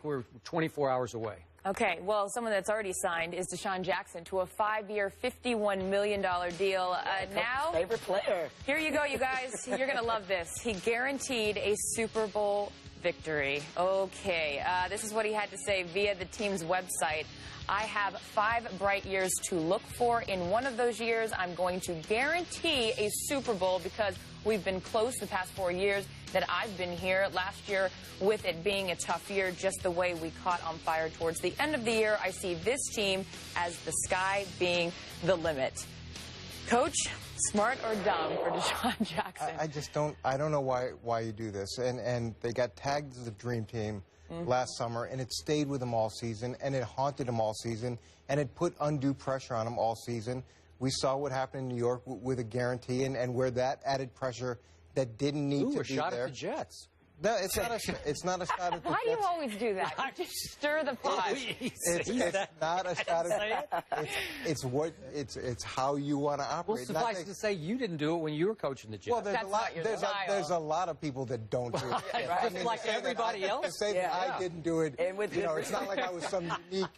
We're 24 hours away. Okay, well, someone that's already signed is Deshaun Jackson to a 5-year, $51 million deal. Now, favorite player. Here you go, you guys. You're going to love this. He guaranteed a Super Bowl victory. Okay, this is what he had to say via the team's website. I have 5 bright years to look for. In one of those years, I'm going to guarantee a Super Bowl because we've been close the past 4 years that I've been here. Last year, with it being a tough year, just the way we caught on fire towards the end of the year, I see this team as the sky being the limit. Coach, smart or dumb for Deshaun Jackson? I don't know why you do this. And they got tagged as a dream team last summer, and it stayed with them all season, and it haunted them all season, and it put undue pressure on them all season. We saw what happened in New York with a guarantee, and where that added pressure that didn't need to be there. A shot at the Jets. No, it's not a shot at the Jets. Why do you always do that? You just stir the pot. It's not a shot at it's how you want to operate. Well, suffice to say, you didn't do it when you were coaching the Jets. Well, there's a lot of people that don't do it. Right. Just like everybody else. To say that I didn't do it, it's not like I was some unique,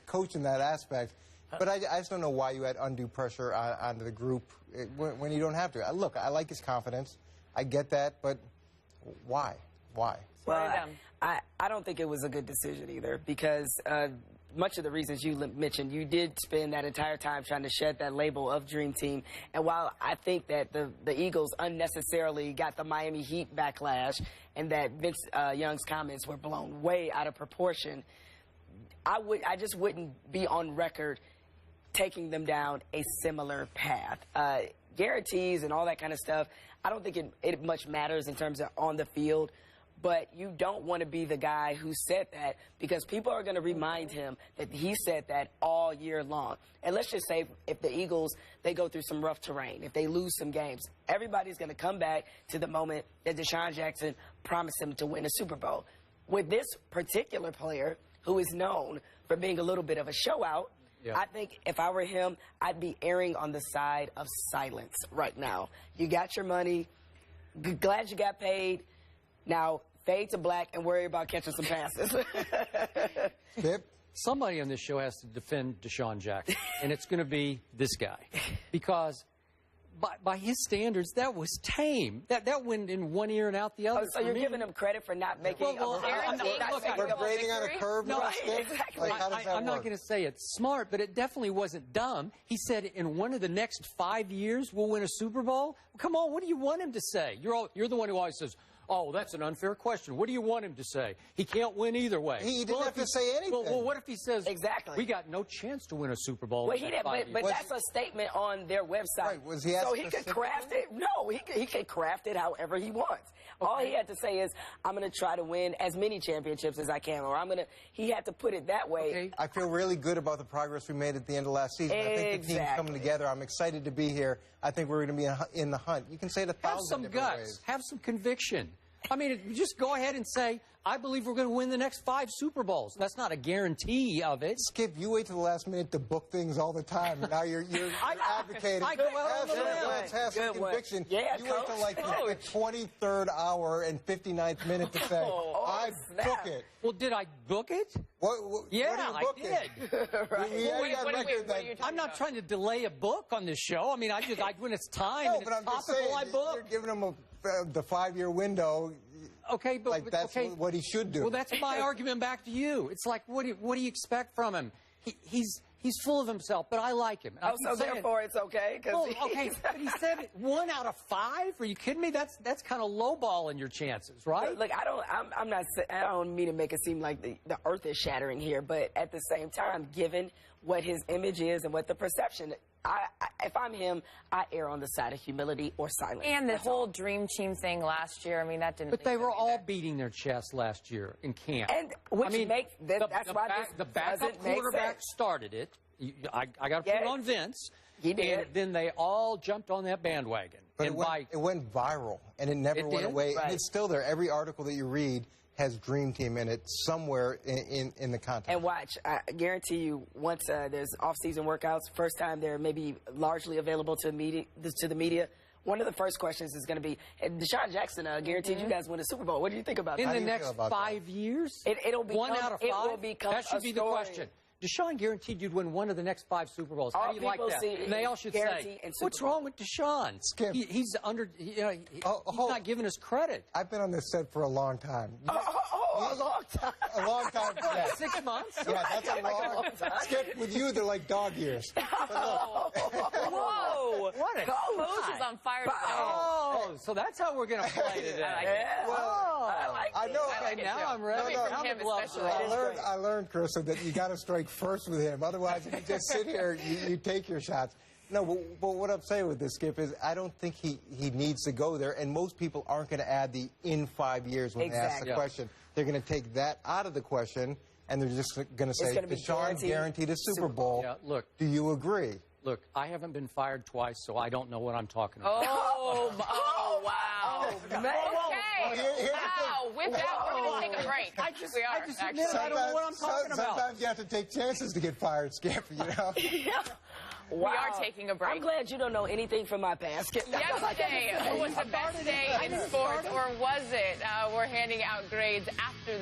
coach in that aspect. But I just don't know why you had undue pressure onto the group when you don't have to. Look, I like his confidence. I get that, but why? Why? Well, I don't think it was a good decision either because much of the reasons you mentioned, you did spend that entire time trying to shed that label of Dream Team. And while I think that the Eagles unnecessarily got the Miami Heat backlash and that Vince Young's comments were blown way out of proportion, I just wouldn't be on record taking them down a similar path. Guarantees and all that kind of stuff, I don't think it much matters in terms of on the field, but you don't want to be the guy who said that because people are going to remind him that he said that all year long. And let's just say if the Eagles, they go through some rough terrain, if they lose some games, everybody's going to come back to the moment that Deshaun Jackson promised him to win a Super Bowl. With this particular player, who is known for being a little bit of a show-out, I think if I were him, I'd be erring on the side of silence right now. You got your money. Glad you got paid. Now, fade to black and worry about catching some passes. Somebody on this show has to defend Deshaun Jackson, and it's going to be this guy. Because by his standards, that was tame. That went in one ear and out the other. So you're giving him credit for not making we're grading on a curve. No, exactly. I'm not going to say it's smart, but it definitely wasn't dumb. He said in one of the next 5 years, we'll win a Super Bowl. Well, come on, what do you want him to say? You're the one who always says, oh, that's an unfair question. What do you want him to say? He can't win either way. He didn't have to say anything. Well, what if he says, exactly, we got no chance to win a Super Bowl? Well, he didn't, but that's a statement on their website. Right. Was he so he could craft it. No, he could craft it however he wants. Okay. All he had to say is, I'm going to try to win as many championships as I can, or he had to put it that way. Okay. I feel really good about the progress we made at the end of last season. Exactly. I think the team's coming together. I'm excited to be here. I think we're going to be in the hunt. You can say it 1,000 different ways. Have some conviction. I mean, just go ahead and say, I believe we're going to win the next 5 Super Bowls. That's not a guarantee of it. Skip, you wait till the last minute to book things all the time. Now you're advocating. I go out on the limb. Let's have some conviction. Yeah, you wait till like the 23rd hour and 59th minute to say, I book it. Well, did I book it? Yeah, I did. Right. I'm not trying to delay a book on this show. I mean, when it's time and it's topical, I book. You're giving him the 5-year window. Okay, but that's what he should do. Well, that's my argument back to you. It's like, what do you expect from him? He's full of himself, but I like him. So therefore it's okay? Well, okay, but he said 1 out of 5? Are you kidding me? That's kind of lowballing your chances, right? Look, I don't mean to make it seem like the earth is shattering here, but at the same time, given what his image is and what the perception, if I'm him, I err on the side of humility or silence. And the whole Dream Team thing last year, I mean, that didn't. But they were all beating their chests last year in camp. And that's why the backup quarterback started it. I got to put it on Vince. He did. And then they all jumped on that bandwagon. But it went viral, and it never went away. Right. And it's still there. Every article that you read has Dream Team in it somewhere in the content. And watch, I guarantee you, once there's off-season workouts, first time they're maybe largely available to the media, One of the first questions is going to be, Deshaun Jackson guaranteed you guys win a Super Bowl. What do you think about In that? the next 5 years? It'll become, one out of 5? It will become that should be the story. question. Deshaun guaranteed you'd win one of the next 5 Super Bowls. How do you like that? And they all should say, what's wrong with Deshaun? Skip. He's not giving us credit. I've been on this set for a long time. A long time. A long time. Yeah. 6 months? Yeah, that's a long time. Skip, with you, they're like dog years. Whoa! What a Coach is on fire today. Oh, so that's how we're going to play today. I like it. I know. Okay, now I'm ready. No, Now him the gloves are especially. off. I learned, Carissa, that you got to strike first with him. Otherwise, if you just sit here, you take your shots. No, but what I'm saying with this, Skip, is I don't think he needs to go there, and most people aren't going to add the in 5 years when they ask the question. They're going to take that out of the question, and they're just going to say, Deshaun guaranteed a Super Bowl. Yeah, look. Do you agree? Look, I haven't been fired twice, so I don't know what I'm talking about. Oh, wow. Man. Okay. Wow. With that, we're going to take a break. I just admitted I don't know what I'm talking about. Sometimes you have to take chances to get fired, Skip, you know? We are taking a break. I'm glad you don't know anything from my past. Yesterday was the best day in sports, or was it? We're handing out grades after the